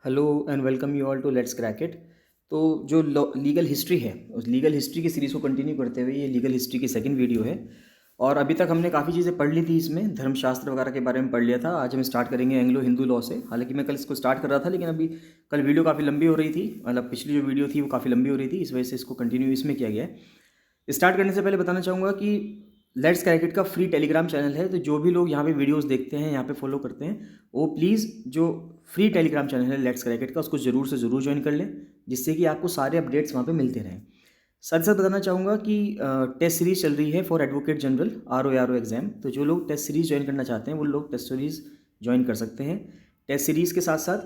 Hello and welcome you all to let's crack it. तो जो legal history है उस लीगल हिस्ट्री की सीरीज़ को कंटिन्यू करते हुए ये लीगल हिस्ट्री की सेकंड वीडियो है। और अभी तक हमने काफ़ी चीज़ें पढ़ ली थी, इसमें धर्मशास्त्र वगैरह के बारे में पढ़ लिया था। आज हम स्टार्ट करेंगे एंग्लो हिंदू लॉ से। हालांकि मैं कल इसको स्टार्ट कर रहा था, लेकिन अभी कल वीडियो काफ़ी लंबी हो रही थी, मतलब पिछली जो वीडियो थी वो काफ़ी लंबी हो रही थी, इस वजह से इसको कंटिन्यू इसमें किया गया है। स्टार्ट करने से पहले बताना चाहूँगा कि लेट्स क्रैकेट का फ्री टेलीग्राम चैनल है, तो जो भी लोग यहाँ पे वीडियोस देखते हैं, यहाँ पे फॉलो करते हैं, वो प्लीज़ जो फ्री टेलीग्राम चैनल है लेट्स क्रैकेट का, उसको ज़रूर से ज़रूर ज्वाइन कर लें, जिससे कि आपको सारे अपडेट्स वहाँ पे मिलते रहें। साथ साथ बताना चाहूँगा कि टेस्ट सीरीज़ चल रही है for advocate general RO exam. तो जो लोग टेस्ट सीरीज़ ज्वाइन करना चाहते हैं वो लोग टेस्ट सीरीज़ ज्वाइन कर सकते हैं। टेस्ट सीरीज़ के साथ साथ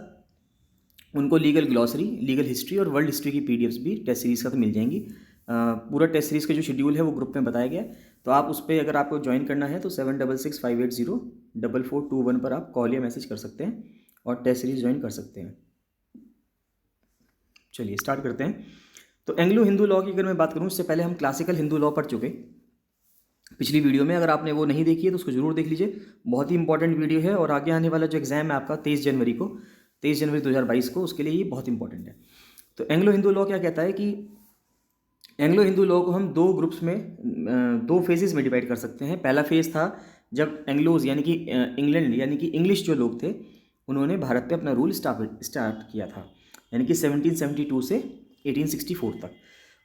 उनको लीगल ग्लॉसरी, लीगल हिस्ट्री और वर्ल्ड हिस्ट्री की PDFs भी टेस्ट सीरीज़ का तो मिल जाएंगी। पूरा टेस्ट सीरीज़ का जो शेड्यूल है वो ग्रुप में बताया गया है, तो आप उस पर अगर आपको ज्वाइन करना है तो 7665804421 पर आप कॉल या मैसेज कर सकते हैं और टेस्ट सीरीज़ ज्वाइन कर सकते हैं। चलिए स्टार्ट करते हैं। तो एंग्लो हिंदू लॉ की अगर मैं बात करूँ, इससे पहले हम क्लासिकल हिंदू लॉ पढ़ चुके पिछली वीडियो में। अगर आपने वो नहीं देखी है तो उसको जरूर देख लीजिए, बहुत ही इंपॉर्टेंट वीडियो है। और आगे आने वाला जो एग्जाम है आपका 23 जनवरी 2022 को, उसके लिए ये बहुत इंपॉर्टेंट है। तो एंग्लो हिंदू लॉ क्या कहता है कि एंग्लो हिंदू लॉ को हम दो ग्रुप्स में, दो फेजेस में डिवाइड कर सकते हैं। पहला फेज था जब एंग्लोज यानी कि इंग्लैंड यानी कि इंग्लिश जो लोग थे, उन्होंने भारत पे अपना रूल स्टार्ट किया था, यानी कि 1772 से 1864 तक।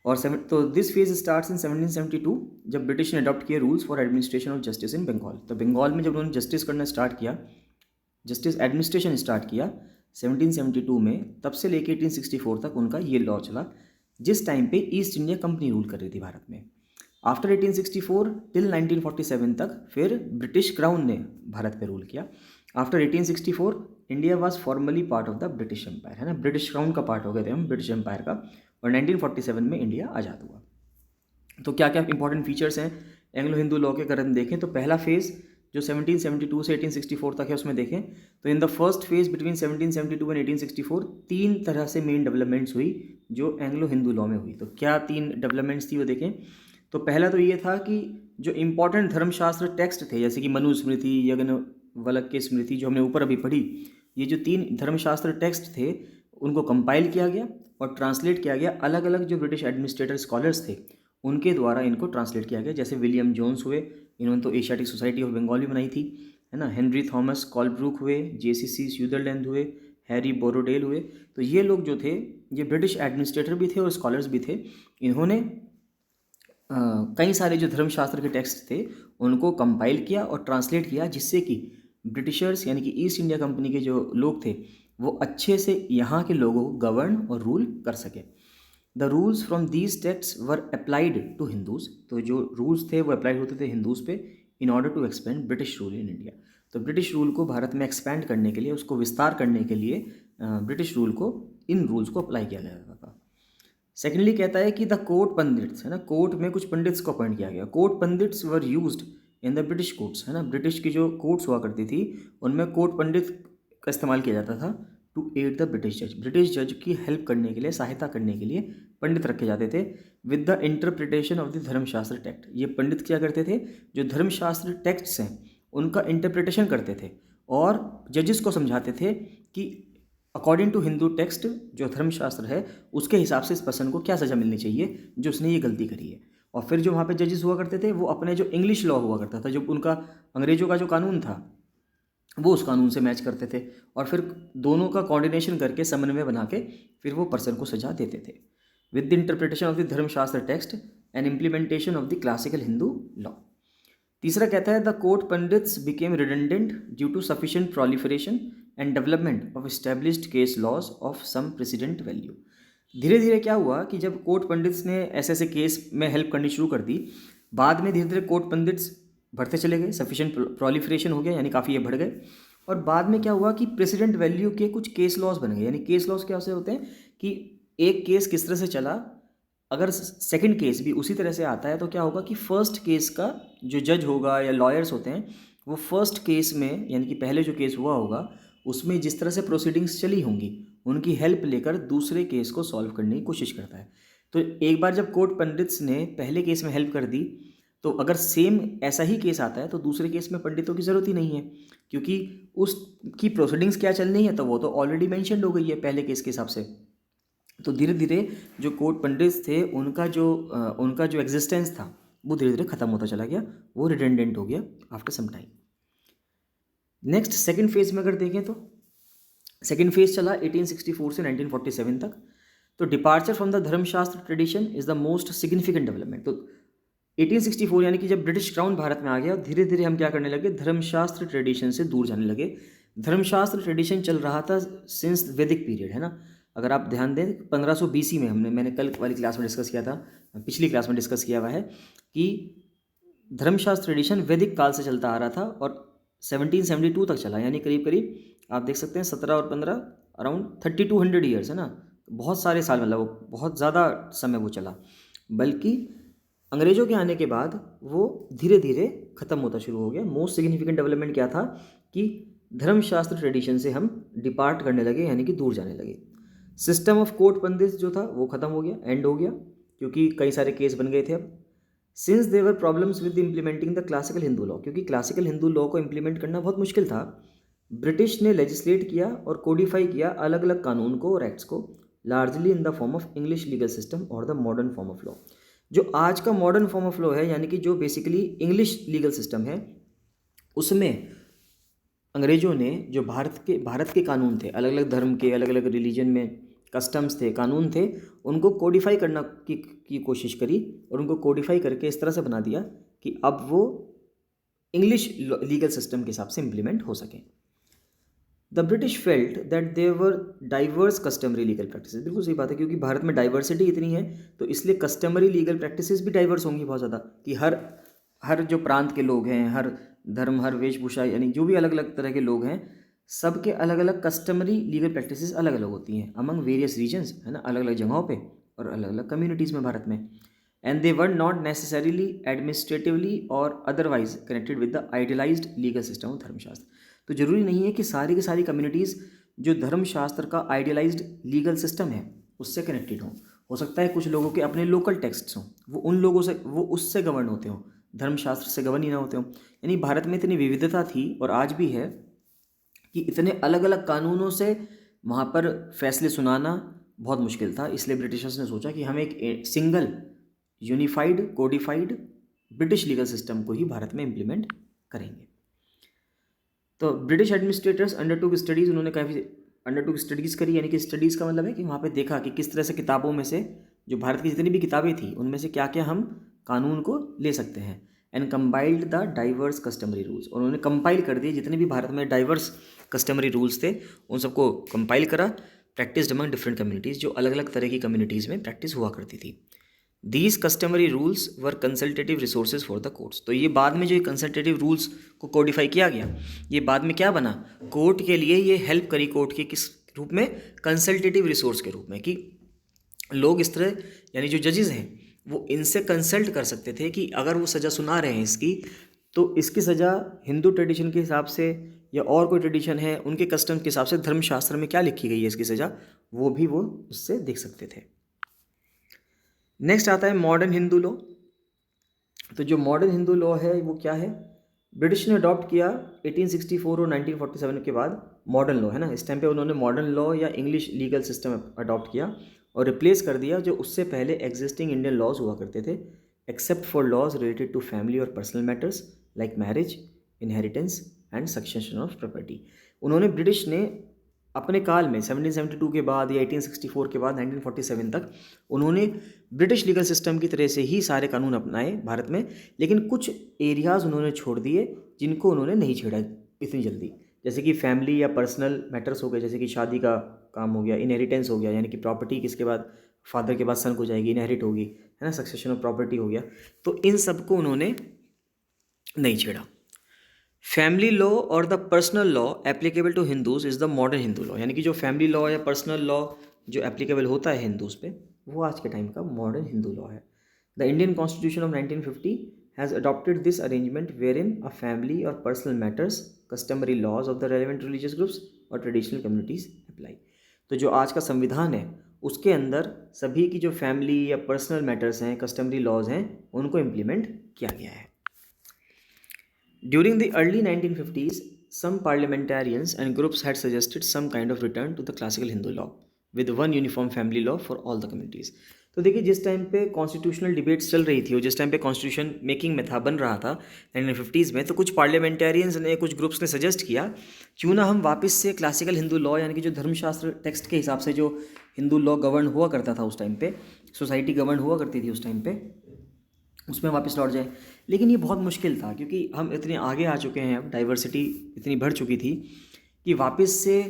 और तो दिस फेज स्टार्ट्स इन 1772 जब ब्रिटिश ने अडॉप्ट किए rules for administration of justice in Bengal. तो बंगाल में जब उन्होंने जस्टिस करना स्टार्ट किया, जस्टिस एडमिनिस्ट्रेशन स्टार्ट किया 1772 में, तब से लेके 1864 तक उनका ये लॉ चला, जिस टाइम पे ईस्ट इंडिया कंपनी रूल कर रही थी भारत में। आफ्टर 1864 टिल 1947 तक फिर ब्रिटिश क्राउन ने भारत पे रूल किया। After 1864 India was formally part of the British empire, है ना, ब्रिटिश क्राउन का पार्ट हो गए थे हम, ब्रिटिश एम्पायर का। और 1947 में इंडिया आज़ाद हुआ। तो क्या क्या इंपॉर्टेंट फीचर्स हैं एंग्लो हिंदू लॉ के, अगर हम देखें तो पहला फेज़ जो 1772 से 1864 तक है उसमें देखें तो in the first phase between 1772 and 1864 तीन तरह से मेन डेवलपमेंट्स हुई जो एंग्लो हिंदू लॉ में हुई। तो क्या तीन डेवलपमेंट्स थी वो देखें। तो पहला तो ये था कि जो इंपॉर्टेंट धर्मशास्त्र टेक्स्ट थे, जैसे कि मनुस्मृति, याज्ञवल्क्य स्मृति जो हमने ऊपर अभी पढ़ी, ये जो तीन धर्मशास्त्र टेक्स्ट थे उनको कंपाइल किया गया और ट्रांसलेट किया गया। अलग अलग जो ब्रिटिश एडमिनिस्ट्रेटर स्कॉलर्स थे उनके द्वारा इनको ट्रांसलेट किया गया। जैसे विलियम जोन्स हुए, इन्होंने तो एशियाटिक सोसाइटी ऑफ बंगाल भी बनाई थी, है ना। हेनरी थॉमस कॉलब्रूक हुए, JCC स्यूदरलैंड हुए, हैरी बोरोडेल हुए। तो ये लोग जो थे ये ब्रिटिश एडमिनिस्ट्रेटर भी थे और स्कॉलर्स भी थे। इन्होंने कई सारे जो धर्मशास्त्र के टेक्स्ट थे उनको कंपाइल किया और ट्रांसलेट किया, जिससे कि ब्रिटिशर्स यानी कि ईस्ट इंडिया कंपनी के जो लोग थे वो अच्छे से यहाँ के लोगों को गवर्न और रूल कर सके। The rules from these text were applied to Hindus. तो जो रूल्स थे वो अप्लाइड होते थे हिंदूज पे in order to expand British rule in India. तो ब्रिटिश रूल को भारत में एक्सपैंड करने के लिए, उसको विस्तार करने के लिए ब्रिटिश रूल को, इन रूल्स को अप्लाई किया जाता था। सेकेंडली कहता है कि द कोर्ट पंडित्स, है ना, कोर्ट में कुछ पंडित्स को अपॉइंट किया गया। Court pandits were used in the British courts, है ना, ब्रिटिश की जो कोर्ट्स हुआ करती थी उनमें कोर्ट पंडित का इस्तेमाल किया जाता था टू एड द ब्रिटिश जज। ब्रिटिश जज की हेल्प करने के लिए, सहायता करने के लिए पंडित रखे जाते थे with the interpretation of the Dharmashastra text. ये पंडित क्या करते थे, जो धर्मशास्त्र टेक्स्ट हैं उनका इंटरप्रिटेशन करते थे और जजेस को समझाते थे कि अकॉर्डिंग टू हिंदू टेक्स्ट जो धर्मशास्त्र है उसके हिसाब से इस पर्सन को क्या सज़ा मिलनी चाहिए जो उसने ये गलती करी है। और फिर जो वहाँ पे जजेस हुआ करते थे वो अपने जो इंग्लिश लॉ हुआ करता था, जो उनका अंग्रेज़ों का जो कानून था वो उस कानून से मैच करते थे और फिर दोनों का कोऑर्डिनेशन करके, समन्वय बना के फिर वो पर्सन को सजा देते थे with the interpretation of the Dharmashastra text and implementation of the classical Hindu law. तीसरा कहता है the court pandits became redundant due to sufficient proliferation and development of established case laws of some precedent value. धीरे धीरे क्या हुआ कि जब कोर्ट पंडित्स ने ऐसे ऐसे केस में हेल्प करनी शुरू कर दी, बाद में धीरे धीरे कोर्ट पंडित्स बढ़ते चले गए, सफिशिएंट प्रोलिफरेशन हो गया, यानी काफ़ी ये बढ़ गए। और बाद में क्या हुआ कि प्रेसिडेंट वैल्यू के कुछ केस लॉज बन गए। यानी केस लॉज क्या से होते हैं कि एक केस किस तरह से चला, अगर सेकंड केस भी उसी तरह से आता है तो क्या होगा कि फर्स्ट केस का जो जज होगा या लॉयर्स होते हैं वो फर्स्ट केस में, यानी कि पहले जो केस हुआ होगा उसमें जिस तरह से प्रोसीडिंग्स चली होंगी उनकी हेल्प लेकर दूसरे केस को सॉल्व करने की कोशिश करता है। तो एक बार जब कोर्ट पंडित्स ने पहले केस में हेल्प कर दी तो अगर सेम ऐसा ही केस आता है तो दूसरे केस में पंडितों की ज़रूरत ही नहीं है, क्योंकि उसकी प्रोसीडिंग्स क्या चलनी है तो वो तो ऑलरेडी मेंशन्ड हो गई है पहले केस के हिसाब से। तो धीरे धीरे जो कोर्ट पंडित थे उनका जो एग्जिस्टेंस था वो धीरे धीरे ख़त्म होता चला गया, वो रिडेंडेंट हो गया after some time. Next second phase में अगर देखें तो सेकंड फेज चला 1864 से 1947 तक। तो डिपार्चर फ्रॉम द धर्मशास्त्र tradition is the most significant development. तो 1864 यानी कि जब ब्रिटिश क्राउन भारत में आ गया, धीरे धीरे हम क्या करने लगे, धर्मशास्त्र ट्रेडिशन से दूर जाने लगे। धर्मशास्त्र ट्रेडिशन चल रहा था सिंस वैदिक पीरियड, है ना। अगर आप ध्यान दें 1500 BC में मैंने कल वाली क्लास में डिस्कस किया था, पिछली क्लास में डिस्कस किया हुआ है कि धर्मशास्त्र ट्रेडिशन वैदिक काल से चलता आ रहा था और 1772 तक चला, यानी करीब करीब आप देख सकते हैं 17 और 15 अराउंड 3200 ईयर्स, है ना। बहुत सारे साल, मतलब वो बहुत ज़्यादा समय वो चला। बल्कि अंग्रेज़ों के आने के बाद वो धीरे धीरे ख़त्म होता शुरू हो गया। मोस्ट सिग्निफिकेंट डेवलपमेंट क्या था कि धर्मशास्त्र ट्रेडिशन से हम डिपार्ट करने लगे, यानी कि दूर जाने लगे। सिस्टम ऑफ कोर्ट पंडित जो था वो ख़त्म हो गया, एंड हो गया, क्योंकि कई सारे केस बन गए थे अब। Since there were problems with implementing the classical Hindu law, क्योंकि क्लासिकल हिंदू लॉ को इम्प्लीमेंट करना बहुत मुश्किल था, ब्रिटिश ने लेजिस्लेट किया और कोडिफाई किया अलग अलग कानून को और एक्ट्स को, largely in the form of English legal system और the modern form of law. जो आज का मॉडर्न फॉर्म ऑफ लॉ है, यानी कि जो बेसिकली इंग्लिश लीगल सिस्टम है, उसमें अंग्रेज़ों ने जो भारत के कानून थे, अलग अलग धर्म के, अलग अलग रिलीजन में कस्टम्स थे, कानून थे, उनको कोडिफाई करना की कोशिश करी और उनको कोडिफाई करके इस तरह से बना दिया कि अब वो इंग्लिश लीगल सिस्टम के हिसाब से इम्प्लीमेंट हो सके। The British felt that there were diverse customary legal practices. बिल्कुल सही बात है, क्योंकि भारत में डाइवर्सिटी इतनी है तो इसलिए कस्टमरी लीगल प्रैक्टिसेस भी डाइवर्स होंगी बहुत ज़्यादा, कि हर जो प्रांत के लोग हैं, हर धर्म, हर वेशभूषा, यानी जो भी अलग अलग तरह के लोग हैं, सबके अलग अलग कस्टमरी लीगल प्रैक्टिसेस अलग अलग होती हैं अमंग वेरियस रीजन्स, है ना, अलग अलग जगहों पे और अलग अलग कम्युनिटीज़ में भारत में। And they were not necessarily administratively और otherwise connected with the idealised legal system of Dharmashastra. तो जरूरी नहीं है कि सारी की सारी कम्युनिटीज़ जो धर्मशास्त्र का आइडियलाइज्ड लीगल सिस्टम है उससे कनेक्टेड हों। हो सकता है कुछ लोगों के अपने लोकल टेक्स्ट्स हों, वो उससे गवर्न होते हों, धर्मशास्त्र से गवर्न ही ना होते हों। यानी भारत में इतनी विविधता थी और आज भी है कि इतने अलग अलग कानूनों से वहाँ पर फैसले सुनाना बहुत मुश्किल था। इसलिए ब्रिटिशर्स ने सोचा कि हम एक single unified codified British legal system को ही भारत में इम्प्लीमेंट करेंगे। तो ब्रिटिश एडमिनिस्ट्रेटर्स अंडरटुक स्टडीज़, उन्होंने काफ़ी अंडरटुक स्टडीज़ करी, यानी कि स्टडीज़ का मतलब है कि वहाँ पे देखा कि किस तरह से किताबों में से, जो भारत की जितनी भी किताबें थी उनमें से क्या क्या हम कानून को ले सकते हैं। And compiled the diverse customary rules, और उन्होंने कंपाइल कर दिए जितने भी भारत में डाइवर्स कस्टमरी रूल्स थे उन सबको कंपाइल करा, प्रैक्टिस्ड अमंग डिफरेंट कम्युनिटीज़, जो अलग अलग तरह की कम्युनिटीज़ में प्रैक्टिस हुआ करती थी। These customary rules were consultative resources for the courts. तो ये बाद में जो कंसल्टेटिव रूल्स को कोडिफाई किया गया, ये बाद में क्या बना, कोर्ट के लिए ये हेल्प करी, कोर्ट के किस रूप में, कंसल्टेटिव रिसोर्स के रूप में, कि लोग इस तरह, यानी जो जजेस हैं वो इनसे कंसल्ट कर सकते थे कि अगर वो सज़ा सुना रहे हैं इसकी, तो इसकी सज़ा हिंदू ट्रेडिशन के हिसाब से या और कोई ट्रेडिशन है उनके कस्टम के हिसाब से धर्मशास्त्र में क्या लिखी गई है इसकी सज़ा, वो भी वो उससे देख सकते थे। नेक्स्ट आता है मॉडर्न हिंदू लॉ। तो जो मॉडर्न हिंदू लॉ है वो क्या है, ब्रिटिश ने अडॉप्ट किया 1864 और 1947 के बाद मॉडर्न लॉ, है ना। इस टाइम पे उन्होंने मॉडर्न लॉ या इंग्लिश लीगल सिस्टम अडॉप्ट किया और रिप्लेस कर दिया जो उससे पहले एग्जिस्टिंग इंडियन लॉज हुआ करते थे, except for laws related to family और personal matters like marriage, inheritance and succession of property. उन्होंने, ब्रिटिश ने अपने काल में 1772 के बाद या 1864 के बाद 1947 तक उन्होंने ब्रिटिश लीगल सिस्टम की तरह से ही सारे कानून अपनाए भारत में, लेकिन कुछ एरियाज़ उन्होंने छोड़ दिए जिनको उन्होंने नहीं छेड़ा इतनी जल्दी, जैसे कि फैमिली या पर्सनल मैटर्स हो गए, जैसे कि शादी का काम हो गया, इनहेरिटेंस हो गया, यानी कि प्रॉपर्टी किसके बाद, फादर के बाद सन को जाएगी, इनहेरिट होगी, है ना, सक्सेशन ऑफ प्रॉपर्टी हो गया, तो इन सब को उन्होंने नहीं छेड़ा। फैमिली लॉ और the personal law applicable to Hindus is the modern Hindu law, यानी कि जो फैमिली लॉ या पर्सनल लॉ जो एप्लीकेबल होता है हिंदूज पे, वो आज के टाइम का मॉडर्न हिंदू लॉ है। The Indian constitution of 1950 has adopted this arrangement where in a family और personal matters customary laws of the relevant religious groups और ट्रेडिशनल कम्युनिटीज़ अप्लाई। तो जो आज का संविधान है उसके अंदर सभी की जो फैमिली या पर्सनल मैटर्स हैं, कस्टमरी लॉज हैं, उनको इम्प्लीमेंट किया गया है। During the early 1950s, some parliamentarians and groups had suggested some kind of return to the classical Hindu law with one uniform family law for all the communities. तो देखिए, जिस time पे constitutional debates चल रही थी और जिस time पे कॉन्स्टिट्यूशन मेकिंग में था, बन रहा था 1950s में, तो कुछ पार्लियामेंटेरियंस ने, कुछ ग्रुप्स ने सजेस्ट किया क्यों ना हम वापस से क्लासिकल हिंदू लॉ यानी कि जो धर्मशास्त्र टेक्स्ट के हिसाब से जो हिंदू लॉ गवर्न हुआ करता था उस टाइम पे, सोसाइटी गवर्न हुआ करती थी उस टाइम पे, उसमें वापस लौट जाए। लेकिन ये बहुत मुश्किल था क्योंकि हम इतने आगे आ चुके हैं, अब डाइवर्सिटी इतनी बढ़ चुकी थी कि वापस से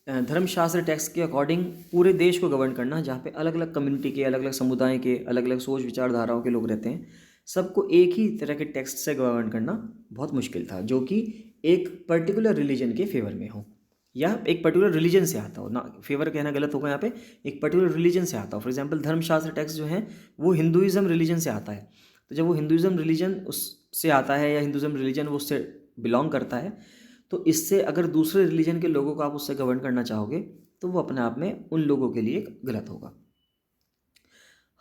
धर्मशास्त्र टेक्स्ट के अकॉर्डिंग पूरे देश को गवर्न करना, जहाँ पे अलग अलग कम्युनिटी के, अलग अलग समुदाय के, अलग अलग सोच विचारधाराओं के लोग रहते हैं, सबको एक ही तरह के टेक्स्ट से गवर्न करना बहुत मुश्किल था, जो कि एक पर्टिकुलर रिलीजन के फेवर में हो या एक पर्टिकुलर रिलीजन से आता हो। ना, फेवर कहना गलत होगा यहाँ पे, एक पर्टिकुलर रिलीजन से आता हो। फॉर एग्जांपल धर्मशास्त्र टेक्स्ट जो है वो हिंदुइज्म रिलीजन से आता है, तो जब वो हिंदुइज्म रिलीजन उससे आता है या हिंदुइज्म रिलीजन वो उससे बिलोंग करता है, तो इससे अगर दूसरे रिलीजन के लोगों को आप उससे गवर्न करना चाहोगे तो वो अपने आप में उन लोगों के लिए गलत होगा।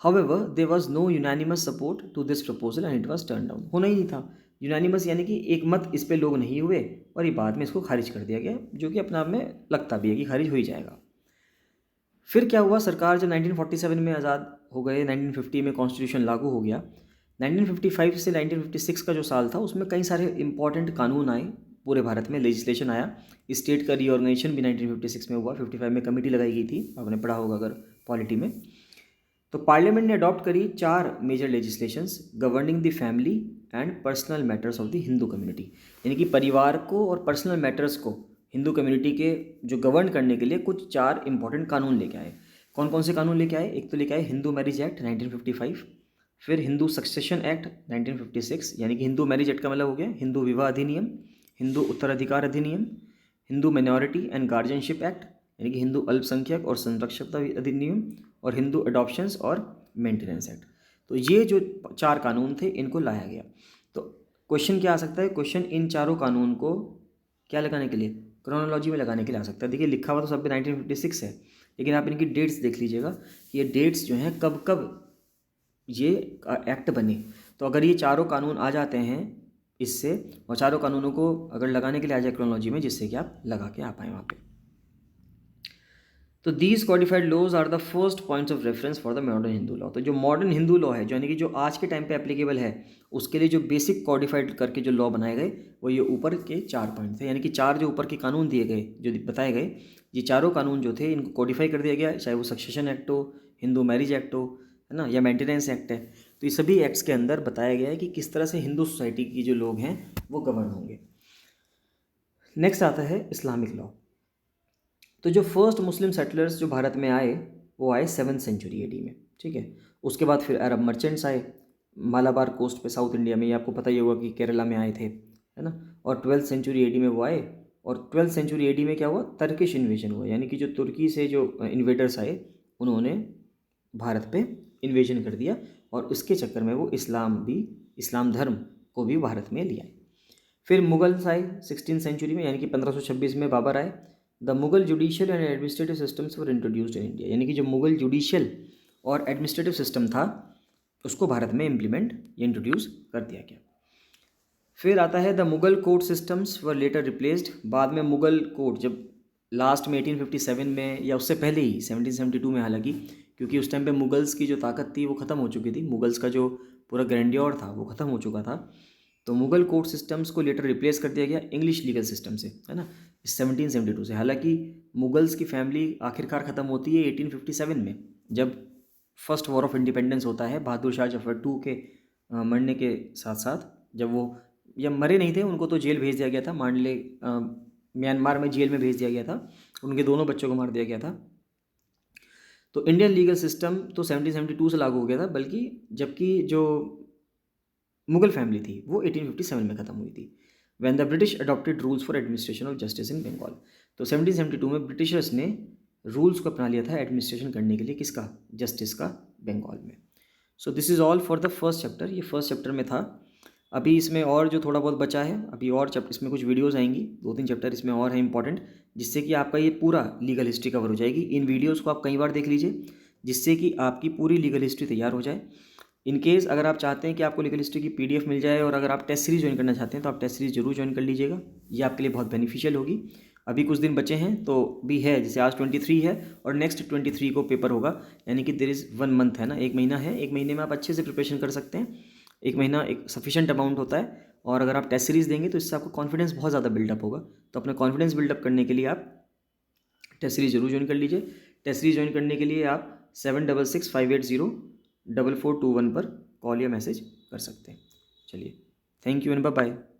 However, there was no unanimous support to this proposal and it was turned down. होना ही नहीं था यूनानिमस, यानी कि एक मत इस पे लोग नहीं हुए और ये बाद में इसको खारिज कर दिया गया, जो कि अपने आप में लगता भी है कि खारिज हो ही जाएगा। फिर क्या हुआ, सरकार जब 1947 में आज़ाद हो गए, 1950 में कॉन्स्टिट्यूशन लागू हो गया, 1955 से 1956 का जो साल था उसमें कई सारे इंपॉर्टेंट कानून आए, पूरे भारत में लेजिस्लेशन आया। स्टेट का रीऑर्गेनाइजेशन भी 1956 में हुआ, 55 में कमेटी लगाई गई थी, आपने पढ़ा होगा अगर पॉलिटी में। तो पार्लियामेंट ने अडॉप्ट करी 4 major legislations governing the family and personal matters of the Hindu community, यानी कि परिवार को और पर्सनल मैटर्स को हिंदू कम्युनिटी के जो गवर्न करने के लिए कुछ 4 इंपॉर्टेंट कानून लेके आए। कौन कौन से कानून लेके आए? एक तो लेके आए हिंदू मैरिज एक्ट 1955, फिर हिंदू सक्सेशन एक्ट 1956, यानी कि हिंदू मैरिज एक्ट का मतलब हो गया हिंदू विवाह अधिनियम, हिंदू उत्तराधिकार अधिनियम, Hindu minority and guardianship act, यानी कि हिंदू अल्पसंख्यक और संरक्षकता अधिनियम, और हिंदू अडॉप्शंस और मेंटेनेंस एक्ट। तो ये जो 4 कानून थे इनको लाया गया। तो क्वेश्चन क्या आ सकता है? क्वेश्चन इन चारों कानून को क्या लगाने के लिए, क्रोनोलॉजी में लगाने के लिए आ सकता है। देखिए लिखा हुआ तो सब 1956 है, लेकिन आप इनकी डेट्स देख लीजिएगा कि ये डेट्स जो हैं कब कब ये एक्ट बने। तो अगर ये चारों कानून आ जाते हैं इससे, और चारों कानूनों को अगर लगाने के लिए आ जाए क्रोनोलॉजी में, जिससे कि आप लगा के आ पाएँ वहाँ पे। तो these codified laws are the first points of reference for the modern Hindu law. तो जो मॉडर्न हिंदू लॉ है, जो यानी कि जो आज के टाइम पे एप्लीकेबल है, उसके लिए जो बेसिक कॉडिफाइड करके जो लॉ बनाए गए वो ये ऊपर के 4 पॉइंट थे, यानी कि 4 जो ऊपर के कानून दिए गए, जो बताए गए, ये चारों कानून जो थे इनको कॉडिफाई कर दिया गया, चाहे वो सक्सेशन एक्ट हो, हिंदू मैरिज एक्ट हो, है ना, या मेंटेनेंस एक्ट है। तो ये सभी एक्ट्स के अंदर बताया गया है कि किस तरह से हिंदू सोसाइटी की जो लोग हैं वो गवर्न होंगे। नेक्स्ट आता है इस्लामिक लॉ। तो जो फर्स्ट मुस्लिम सेटलर्स जो भारत में आए वो आए 7th सेंचुरी AD में, ठीक है। उसके बाद फिर अरब मर्चेंट्स आए मालाबार कोस्ट पे, साउथ इंडिया में, ये आपको पता ही होगा कि केरला में आए थे, है ना। और 12th सेंचुरी AD में वो आए, और 12th सेंचुरी AD में क्या हुआ, टर्किश इन्वेजन हुआ, यानी कि जो तुर्की से जो इन्वेडर्स आए उन्होंने भारत पे इन्वेजन कर दिया, और उसके चक्कर में वो इस्लाम धर्म को भी भारत में लिया। फिर मुगल्स आए 16th सेंचुरी में, यानी कि 1526 में बाबर आए। The Mughal judicial and administrative systems were introduced in India, यानी कि जो मुगल जुडिशियल और एडमिनिस्ट्रेटिव सिस्टम था उसको भारत में इंट्रोड्यूस कर दिया गया। फिर आता है the Mughal court systems were later replaced. बाद में मुगल कोर्ट जब लास्ट में 1857 में, या उससे पहले ही 1772 में, हालांकि क्योंकि उस टाइम पे मुगल्स की जो ताकत थी वो ख़त्म हो चुकी थी, मुगल्स का जो पूरा ग्रैंडियर था वो ख़त्म हो चुका था, तो मुगल कोर्ट सिस्टम्स को लेटर रिप्लेस कर दिया गया इंग्लिश लीगल सिस्टम से, है ना, 1772 से। हालांकि मुगल्स की फैमिली आखिरकार ख़त्म होती है 1857 में, जब फर्स्ट वॉर ऑफ इंडिपेंडेंस होता है बहादुर शाह जफर II के मरने के साथ साथ। जब वो या मरे नहीं थे, उनको तो जेल भेज दिया गया था, मांडले म्यांमार में जेल में भेज दिया गया था, उनके दोनों बच्चों को मार दिया गया था। तो इंडियन लीगल सिस्टम तो 1772 से लागू हो गया था, बल्कि जबकि जो मुगल फैमिली थी वो 1857 में ख़त्म हुई थी, when the British adopted rules for administration of justice in Bengal. तो 1772 में ब्रिटिशर्स ने रूल्स को अपना लिया था एडमिनिस्ट्रेशन करने के लिए, किसका, जस्टिस का, बंगाल में। So this is all for the first chapter, ये फर्स्ट चैप्टर में था। अभी इसमें और जो थोड़ा बहुत बचा है, अभी और इसमें कुछ वीडियोज़ आएंगी, 2-3 चैप्टर इसमें और हैं इंपॉर्टेंट, जिससे कि आपका ये पूरा लीगल हिस्ट्री कवर हो जाएगी। इन वीडियोज़ को आप कई बार देख लीजिए, जिससे कि आपकी पूरी लीगल हिस्ट्री तैयार हो जाए। इन केस अगर आप चाहते हैं कि आपको लीगल हिस्ट्री की PDF मिल जाए और अगर आप टेस्ट सीरीज ज्वाइन करना चाहते हैं तो आप टेस्ट सीरीज जरूर ज्वाइन कर लीजिएगा, ये आपके लिए बहुत बेनिफिशियल होगी। अभी कुछ दिन बचे हैं तो भी है, जैसे आज 23 है और नेक्स्ट 23 को पेपर होगा, यानी कि देयर इज़ 1 मंथ है ना, 1 महीना है। 1 महीने में आप अच्छे से प्रिपरेशन कर सकते हैं। 1 महीना एक सफिशिएंट अमाउंट होता है, और अगर आप टेस्ट सीरीज देंगे तो इससे आपको कॉन्फिडेंस बहुत ज़्यादा बिल्डअप होगा। तो अपना कॉन्फिडेंस बिल्डअप करने के लिए आप टेस्ट सीरीज जरूर ज्वाइन कर लीजिए। टेस्ट सीरीज ज्वाइन करने के लिए आप 7665804421 पर कॉल या मैसेज कर सकते हैं। चलिए, thank you and bye bye.